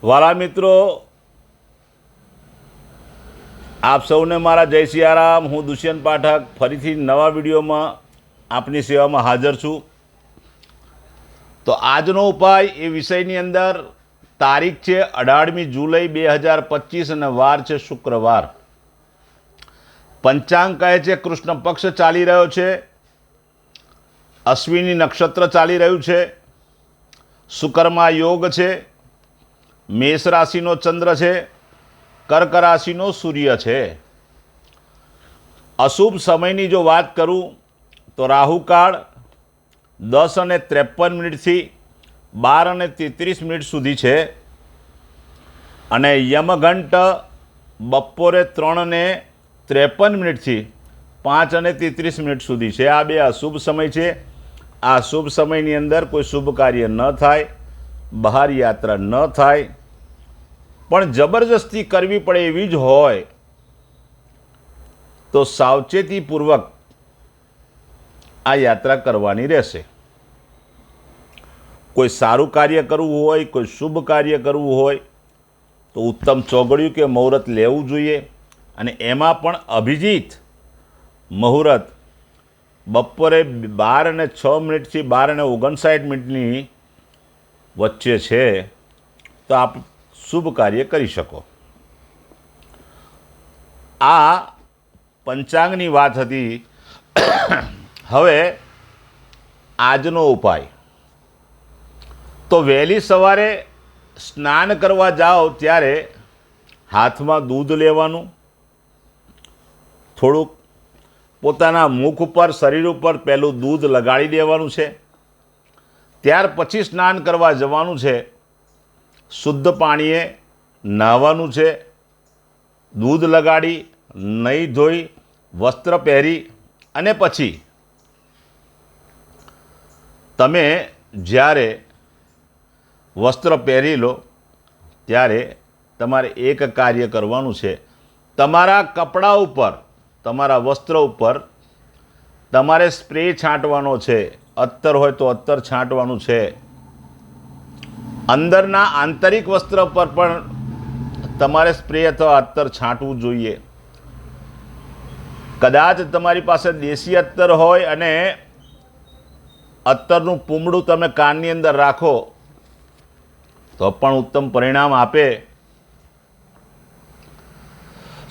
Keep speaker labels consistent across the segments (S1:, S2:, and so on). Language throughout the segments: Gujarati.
S1: વાલા મિત્રો, આપ સૌને મારા જય સિયારામ। હું દુષ્યંત પાઠક ફરીથી નવા વિડીયોમાં આપની સેવામાં હાજર છું। તો આજનો ઉપાય એ વિષયની અંદર તારીખ છે 18મી જુલાઈ 2025 અને વાર છે શુક્રવાર। પંચાંગ કહે છે કૃષ્ણ પક્ષ ચાલી રહ્યો છે, અશ્વિની નક્ષત્ર ચાલી રહ્યું છે, શુકર્મા યોગ છે, મેષ રાશિનો ચંદ્ર છે, કર્ક રાશિનો સૂર્ય છે। અશુભ સમયની જો વાત કરું તો રાહુકાળ 10:53 થી 12:33 સુધી છે અને યમઘંટ બપોરે 3:53 થી 5:33 સુધી છે। આ બે અશુભ સમય છે। આ શુભ સમયની અંદર કોઈ શુભ કાર્ય ન થાય, બહાર યાત્રા ન થાય, પણ જબરજસ્તી કરવી પડે એવી જ હોય તો સાવચેતીપૂર્વક આ યાત્રા કરવાની રહેશે। કોઈ સારું કાર્ય કરવું હોય, કોઈ શુભ કાર્ય કરવું હોય તો ઉત્તમ ચોઘડિયું કે મુહૂર્ત લેવું જોઈએ અને એમાં પણ અભિજીત મુહૂર્ત બપોરે 12:06 થી 12:59 વચ્ચે છે તો આપ શુભ કાર્ય કરી શકો। આ પંચાંગની વાત હતી। હવે આજનો ઉપાય, તો વહેલી સવારે સ્નાન કરવા જાઓ ત્યારે હાથમાં દૂધ લેવાનું, થોડુંક પોતાના મુખ ઉપર, શરીર ઉપર પહેલું દૂધ લગાડી દેવાનું છે। ત્યાર પછી સ્નાન કરવા જવાનું છે। શુદ્ધ પાણીએ નહાવાનું છે। દૂધ લગાડી, નહીં ધોઈ, વસ્ત્ર પહેરી અને પછી તમે જ્યારે વસ્ત્ર પહેરી લો ત્યારે તમારે એક કાર્ય કરવાનું છે। તમારા કપડાં ઉપર, તમારા વસ્ત્ર ઉપર તમારે સ્પ્રે છાંટવાનો છે। અત્તર હોય તો અત્તર છાંટવાનું છે। અંદરના આંતરિક વસ્ત્ર પર પણ તમારે સ્પ્રે અથવા અત્તર છાંટવું જોઈએ। કદાચ તમારી પાસે દેશી અત્તર હોય અને અત્તરનું પૂમડું તમે કાનની અંદર રાખો તો પણ ઉત્તમ પરિણામ આપે।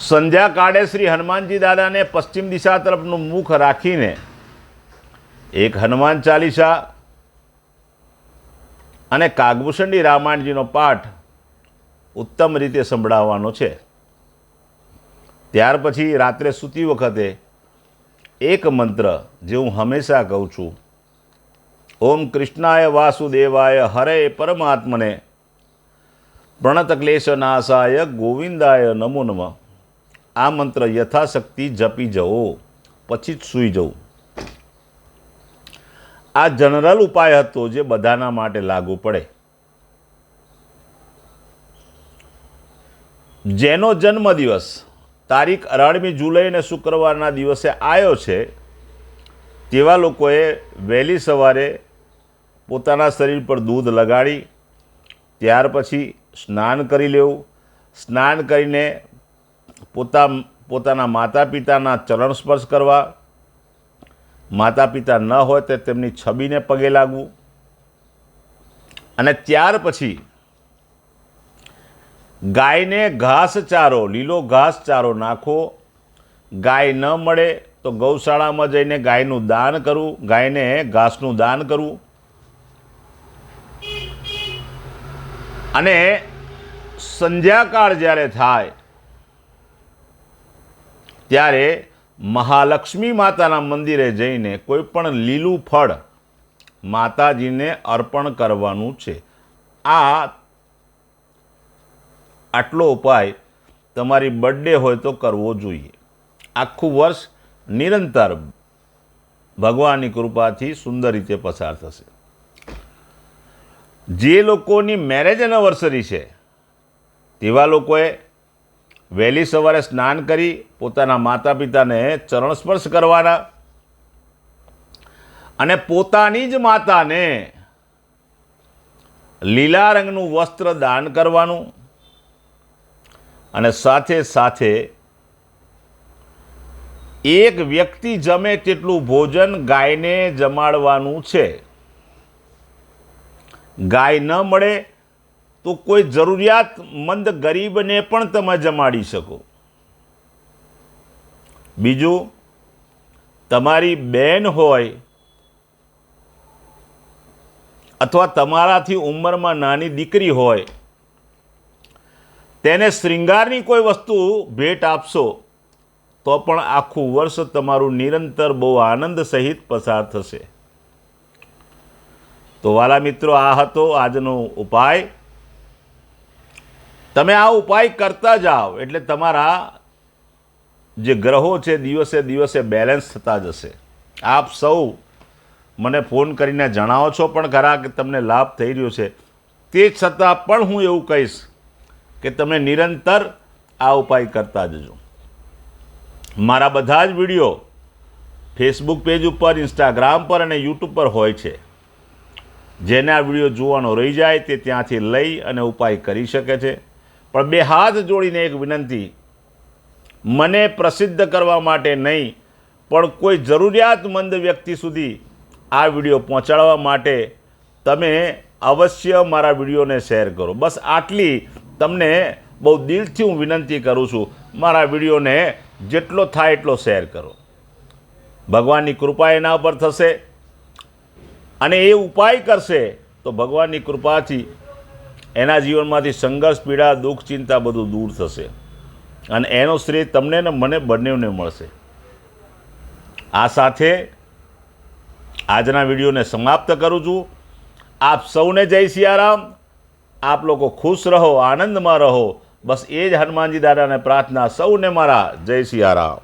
S1: સંધ્યાકાળે શ્રી હનુમાનજી દાદાને પશ્ચિમ દિશા તરફનું મુખ રાખીને એક હનુમાન ચાલીસા અને કાગભૂષણની રામાયણજીનો પાઠ ઉત્તમ રીતે સંભળાવવાનો છે। ત્યાર પછી રાત્રે સૂતી વખતે એક મંત્ર જે હું હંમેશા કહું છું, ઓમ કૃષ્ણાય વાસુદેવાય હરે પરમાત્મને પ્રણત ક્લેશનાશાય ગોવિંદાય નમો નમઃ, આ મંત્ર યથાશક્તિ જપી જવો, પછી જ સૂઈ જવું। આ જનરલ ઉપાય હતો જે બધાના માટે લાગુ પડે। જેનો જન્મદિવસ તારીખ 18મી જુલાઈ અને શુક્રવારના દિવસે આવ્યો છે તેવા લોકોએ વહેલી સવારે પોતાના શરીર પર દૂધ લગાડી ત્યાર પછી સ્નાન કરી લેવું। સ્નાન કરીને પોતાના માતા પિતાના ચરણ સ્પર્શ કરવા, માતા પિતા ન હોય તો તેમની છબીને પગે લાગવું અને ત્યાર પછી ગાયને ઘાસચારો, લીલો ઘાસચારો નાખો। ગાય ન મળે તો ગૌશાળામાં જઈને ગાયનું દાન કરવું, ગાયને ઘાસનું દાન કરવું અને સંધ્યાકાળ જ્યારે થાય ત્યારે મહાલક્ષ્મી માતાના મંદિરે જઈને કોઈ પણ લીલું ફળ માતાજીને અર્પણ કરવાનું છે। આટલો ઉપાય તમારી બર્થડે હોય તો કરવો જોઈએ। આખું વર્ષ નિરંતર ભગવાનની કૃપાથી સુંદર રીતે પસાર થશે। જે લોકોની મેરેજ એનિવર્સરી છે તેવા લોકોએ વહેલી સવારે સ્નાન કરી પોતાના માતા પિતાને ચરણ સ્પર્શ કરવાના અને પોતાની જ માતાને લીલા રંગનું વસ્ત્ર દાન કરવાનું અને સાથે સાથે એક વ્યક્તિ જમે તેટલું ભોજન ગાયને જમાડવાનું છે. ગાય ન મળે તો કોઈ જરૂરિયાતમંદ ગરીબને પણ તમે જમાડી શકો. બીજું, તમારી બહેન હોય અથવા તમારાથી ઉંમરમાં નાની દીકરી હોય, તેને શ્રૃંગારની કોઈ વસ્તુ ભેટ આપશો તો પણ આખું વર્ષ તમારું નિરંતર બહુ આનંદ સહિત પસાર થશે. તો વાલા મિત્રો, આ હતો આજનો ઉપાય. તમે આ ઉપાય કરતા જાઓ એટલે તમારા જે ગ્રહો છે દિવસે દિવસે બેલેન્સ થતા જશે. આપ સૌ મને ફોન કરીને જણાવો છો પણ ખરા કે તમને લાભ થઈ રહ્યો છે. તે છતાં પણ હું એવું કહીશ કે તમે નિરંતર આ ઉપાય કરતા જજો. મારા બધા જ વિડીયો ફેસબુક પેજ ઉપર, ઇન્સ્ટાગ્રામ પર અને યુટ્યુબ પર હોય છે. જેને આ વિડીયો જોવાનો રહી જાય તે ત્યાંથી લઈ અને ઉપાય કરી શકે છે. પણ બે હાથ જોડીને એક વિનંતી, મને પ્રસિદ્ધ કરવા માટે નહીં પણ કોઈ જરૂરિયાતમંદ વ્યક્તિ સુધી આ વિડીયો પહોંચાડવા માટે તમે અવશ્ય મારા વિડીયોને શેર કરો. બસ આટલી તમને બહુ દિલથી હું વિનંતી કરું છું. મારા વિડીયોને જેટલો થાય એટલો શેર કરો. ભગવાનની કૃપા એના ઉપર થશે અને એ ઉપાય કરશે તો ભગવાનની કૃપાથી એના જીવનમાંથી સંઘર્ષ, પીડા, દુઃખ, ચિંતા બધું દૂર થશે અને એનો શ્રેય તમને ને મને બંનેને મળશે. આ સાથે આજના વિડીયોને સમાપ્ત કરું છું. આપ સૌને જય સિયારામ. આપ લોકો ખુશ રહો, આનંદમાં રહો. બસ એ જ હનુમાનજી દાદાને પ્રાર્થના. સૌને મારા જય સિયારામ.